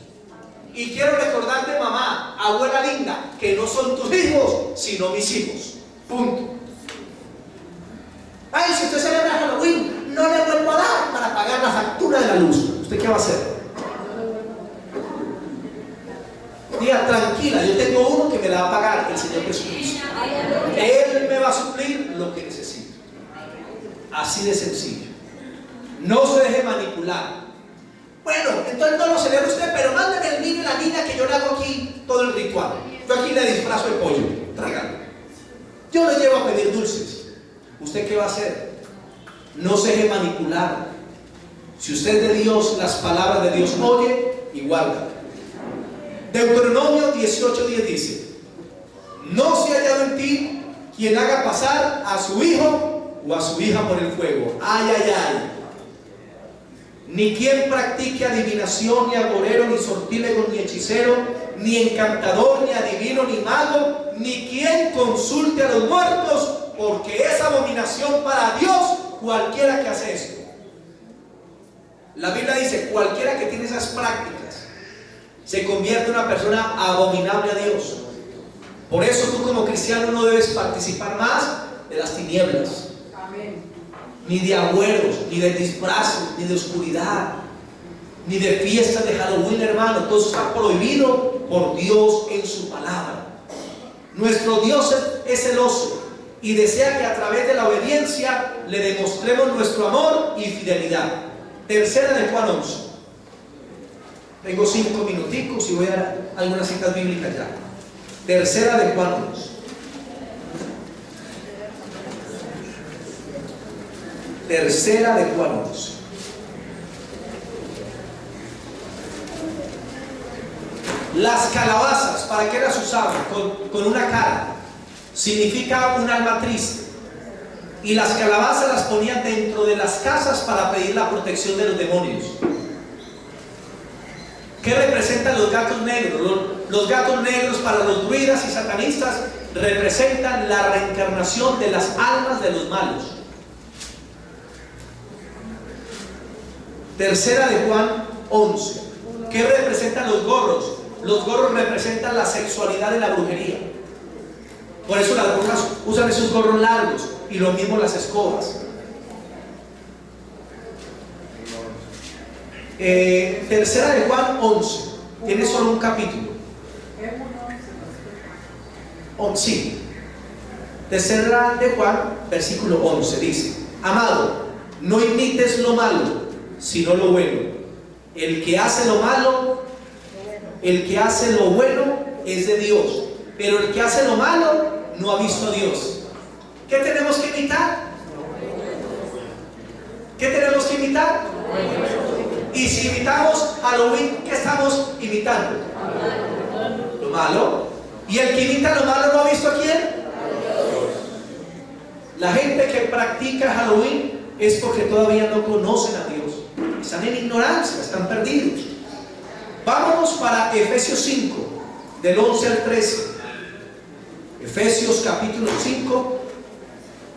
Y quiero recordarte, mamá, abuela linda, que no son tus hijos, sino mis hijos. Punto. Ay, si usted celebra Halloween, no le vuelvo a dar para pagar la factura de la luz. ¿Usted qué va a hacer? Diga: tranquila, yo tengo uno que me la va a pagar, el Señor Jesucristo. Él me va a suplir lo que necesito. Así de sencillo. No se deje manipular. Bueno, entonces no lo celebra usted, pero mándeme el niño y la niña, que yo le hago aquí todo el ritual. Yo aquí le disfrazo de pollo, tráigalo. Yo le llevo a pedir dulces. ¿Usted qué va a hacer? No se deje manipular. Si usted es de Dios, las palabras de Dios oye y guarda. Deuteronomio 18:10 dice: no se ha hallado en ti quien haga pasar a su hijo o a su hija por el fuego. Ay, ay, ay. Ni quien practique adivinación, ni agorero, ni sortílego, ni hechicero, ni encantador, ni adivino, ni mago, ni quien consulte a los muertos, porque es abominación para Dios cualquiera que hace esto. La Biblia dice: cualquiera que tiene esas prácticas se convierte en una persona abominable a Dios. Por eso tú, como cristiano, no debes participar más de las tinieblas. Amén. Ni de agüeros, ni de disfraces, ni de oscuridad, ni de fiestas de Halloween, hermano. Todo eso está prohibido por Dios en su palabra. Nuestro Dios es celoso y desea que a través de la obediencia le demostremos nuestro amor y fidelidad. Tercera de Juan 11. Tengo 5 minuticos y voy a dar algunas citas bíblicas ya. Tercera de Juan 11. Tercera de Juan 11. Las calabazas, ¿para qué las usaban? Con una cara. Significa un alma triste. Y las calabazas las ponían dentro de las casas para pedir la protección de los demonios. ¿Qué representan los gatos negros? Los gatos negros, para los druidas y satanistas, representan la reencarnación de las almas de los malos. Tercera de Juan 11. ¿Qué representan los gorros? Los gorros representan la sexualidad de la brujería. Por eso las brujas usan esos gorros largos, y lo mismo las escobas. Tercera de Juan 11. Tiene solo un capítulo. Sí. Tercera de Juan, versículo 11, dice: amado, no imites lo malo, sino lo bueno. El que hace lo malo, el que hace lo bueno, es de Dios, pero el que hace lo malo no ha visto a Dios. ¿Qué tenemos que imitar? ¿Qué tenemos que imitar? Y si imitamos Halloween, ¿qué estamos imitando? Lo malo. ¿Y el que imita lo malo no ha visto a quién? La gente que practica Halloween es porque todavía no conocen a Dios. Están en ignorancia, están perdidos. Vámonos para Efesios 5, del 11 al 13. Efesios capítulo 5,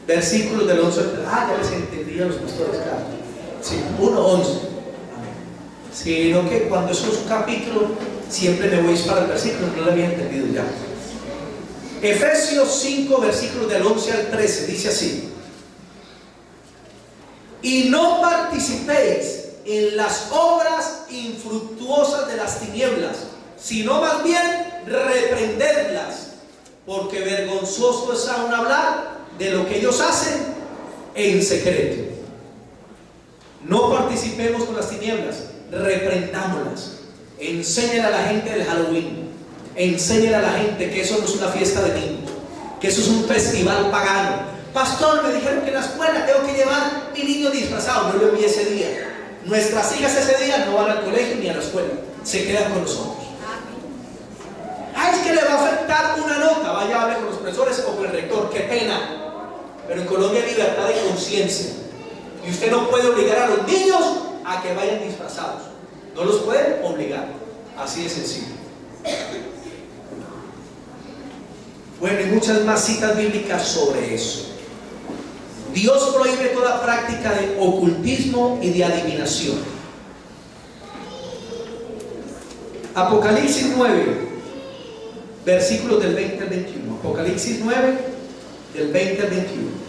versículos del 11 al 13. Ya les entendí a los pastores, claro. Sí, 1, 11. Sino que cuando eso es un capítulo, siempre me voy para el versículo, no lo había entendido ya. Efesios 5, versículos del 11 al 13, dice así: y no participéis en las obras infructuosas de las tinieblas, sino más bien reprendedlas, porque vergonzoso es aún hablar de lo que ellos hacen en secreto. No participemos con las tinieblas, reprendámoslas. Enséñale a la gente del Halloween, enséñale a la gente que eso no es una fiesta de niños, que eso es un festival pagano. Pastor, me dijeron que en la escuela tengo que llevar mi niño disfrazado. No lo vi ese día. Nuestras hijas ese día no van al colegio ni a la escuela, se quedan con nosotros. Es que le va a afectar una nota. Vaya a hablar con los profesores o con el rector, qué pena. Pero en Colombia hay libertad de conciencia y usted no puede obligar a los niños a que vayan disfrazados. No los puede obligar, así de sencillo. Bueno, hay muchas más citas bíblicas sobre eso. Dios prohíbe toda práctica de ocultismo y de adivinación. Apocalipsis 9, versículos del 20 al 21. Apocalipsis 9, del 20 al 21.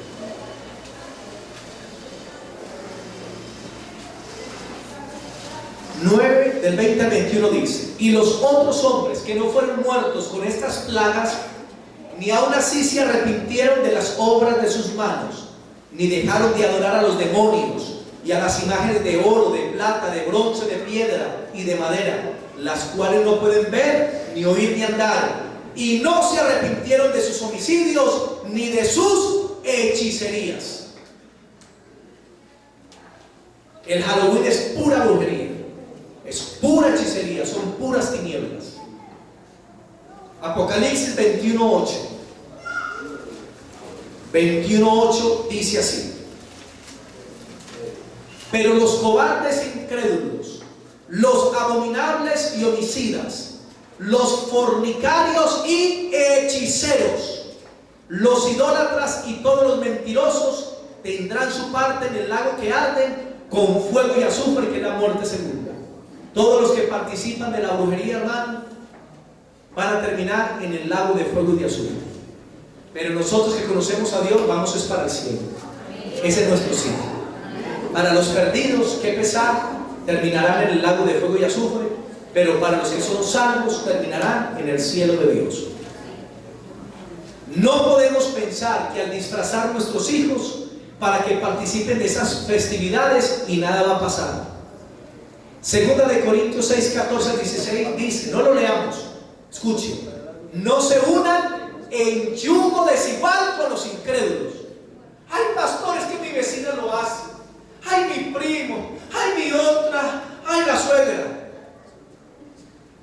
Del 20 al 21 dice: y los otros hombres que no fueron muertos con estas plagas, ni aun así se arrepintieron de las obras de sus manos, ni dejaron de adorar a los demonios y a las imágenes de oro, de plata, de bronce, de piedra y de madera, las cuales no pueden ver, ni oír, ni andar, y no se arrepintieron de sus homicidios ni de sus hechicerías. El Halloween es pura brujería, es pura hechicería, son puras tinieblas. Apocalipsis 21:8. 21:8 dice así: pero los cobardes e incrédulos, los abominables y homicidas, los fornicarios y hechiceros, los idólatras y todos los mentirosos tendrán su parte en el lago que arde con fuego y azufre, que es la muerte segunda. Todos los que participan de la brujería, hermano, van a terminar en el lago de fuego y de azufre. Pero nosotros que conocemos a Dios, vamos es para el cielo. Ese es nuestro sitio. Para los perdidos, qué pesar, terminarán en el lago de fuego y azufre. Pero para los que son salvos, terminarán en el cielo de Dios. No podemos pensar que al disfrazar a nuestros hijos para que participen de esas festividades y nada va a pasar. Segunda de Corintios 6, 14 al 16 dice, no lo leamos, escuchen: no se unan en yugo desigual con los incrédulos. Ay, pastor, es que mi vecina lo hace. Ay, mi primo. Ay, mi otra. Ay, la suegra.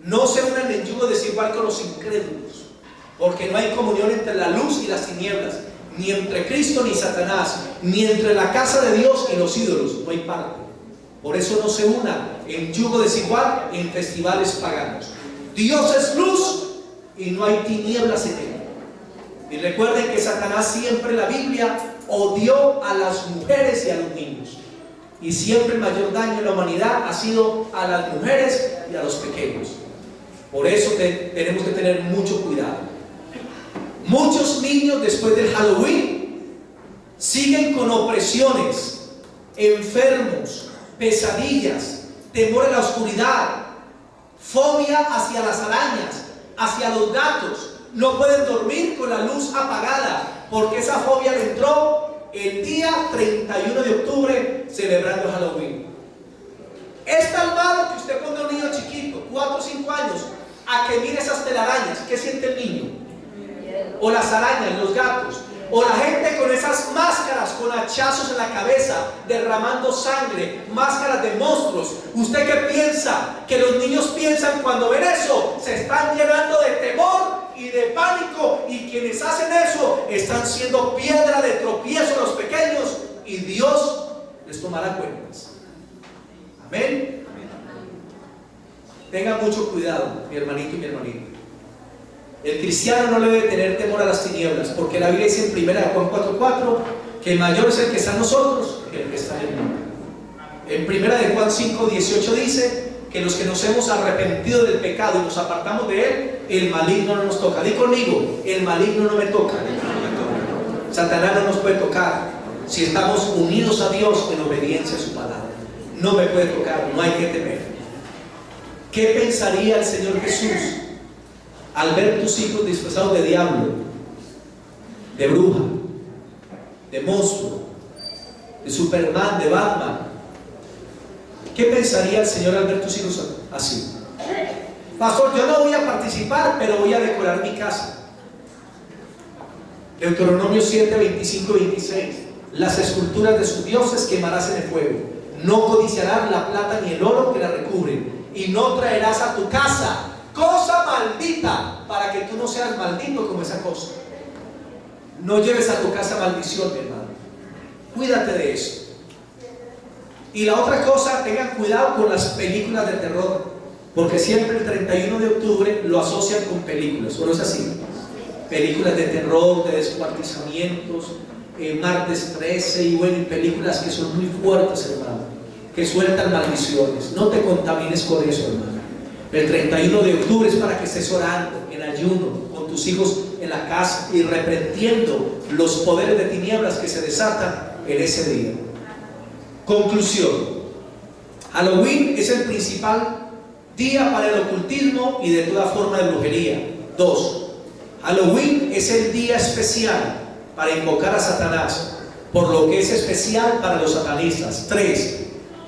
No se unan en yugo desigual con los incrédulos, porque no hay comunión entre la luz y las tinieblas, ni entre Cristo ni Satanás, ni entre la casa de Dios y los ídolos. No hay parte. Por eso no se unan en yugo desigual en festivales paganos. Dios es luz y no hay tinieblas en él. Y recuerden que Satanás siempre en la Biblia odió a las mujeres y a los niños. Y siempre el mayor daño en la humanidad ha sido a las mujeres y a los pequeños. Por eso tenemos que tener mucho cuidado. Muchos niños después del Halloween siguen con opresiones, enfermos, pesadillas, temor a la oscuridad, fobia hacia las arañas, hacia los gatos. No pueden dormir con la luz apagada, porque esa fobia le entró el día 31 de octubre celebrando Halloween. Es tan malo que usted ponga a un niño chiquito, 4 o 5 años, a que mire esas telarañas. ¿Qué siente el niño? O las arañas, los gatos. O la gente con esas máscaras, con hachazos en la cabeza, derramando sangre, máscaras de monstruos. ¿Usted qué piensa? Que los niños piensan cuando ven eso, se están llenando de temor y de pánico, y quienes hacen eso están siendo piedra de tropiezo a los pequeños, y Dios les tomará cuentas. Amén. Tengan mucho cuidado, mi hermanito y mi hermanita. El cristiano no debe tener temor a las tinieblas, porque la Biblia dice en 1 Juan 4:4 que mayor es el que está en nosotros que el que está en el mundo. En 1 Juan 5:18 dice que los que nos hemos arrepentido del pecado y nos apartamos de él, el maligno no nos toca. Di conmigo, el maligno no me toca. Satanás no nos puede tocar si estamos unidos a Dios en obediencia a su palabra. No me puede tocar, no hay que temer. ¿Qué pensaría el Señor Jesús al ver tus hijos disfrazados de diablo, de bruja, de monstruo, de Superman, de Batman? ¿Qué pensaría el Señor al ver tus hijos así? Pastor, yo no voy a participar, pero voy a decorar mi casa. Deuteronomio 7, 25 y 26. Las esculturas de sus dioses quemarás en el fuego. No codiciarás la plata ni el oro que la recubren, y no traerás a tu casa cosa maldita, para que tú no seas maldito como esa cosa. No lleves a tu casa maldición, mi hermano. Cuídate de eso. Y la otra cosa, tengan cuidado con las películas de terror, porque siempre el 31 de octubre lo asocian con películas, ¿o no es así? Películas de terror, de descuartizamientos, martes 13 y bueno, y películas que son muy fuertes, hermano, que sueltan maldiciones. No te contamines con eso, hermano. El 31 de octubre es para que estés orando en ayuno con tus hijos en la casa y reprendiendo los poderes de tinieblas que se desatan en ese día. Conclusión: Halloween es el principal día para el ocultismo y de toda forma de brujería. 2. Halloween es el día especial para invocar a Satanás, por lo que es especial para los satanistas. 3.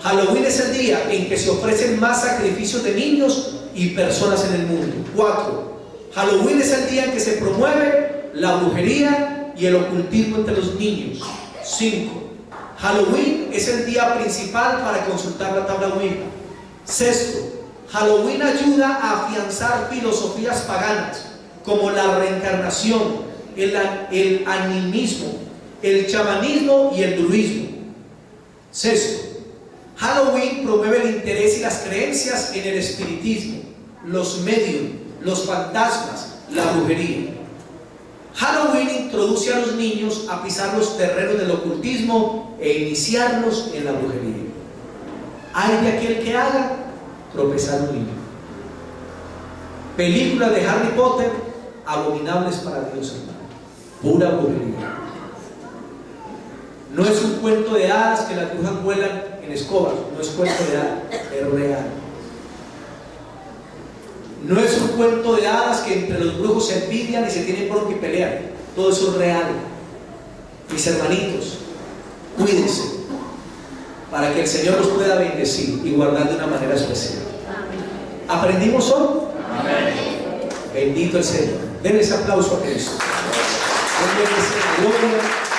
Halloween es el día en que se ofrecen más sacrificios de niños y personas en el mundo. 4. Halloween es el día en que se promueve la brujería y el ocultismo entre los niños. 5. Halloween es el día principal para consultar la tabla Ouija. 6. Halloween ayuda a afianzar filosofías paganas como la reencarnación, el animismo, el chamanismo y el druismo. 6. Halloween promueve el interés y las creencias en el espiritismo, los medios, los fantasmas, la brujería. Halloween introduce a los niños a pisar los terrenos del ocultismo e iniciarlos en la brujería. Hay de aquel que haga tropezar un niño. Películas de Harry Potter, abominables para Dios, hermano. Pura brujería. No es un cuento de hadas que las brujas vuelan en escobas. No es cuento de hadas, es real. No es un cuento de hadas que entre los brujos se envidian y se tienen bronca y pelean. Todo eso es real. Mis hermanitos, cuídense para que el Señor los pueda bendecir y guardar de una manera especial. ¿Aprendimos hoy? Amén. Bendito el Señor. Den ese aplauso a Cristo. Gloria.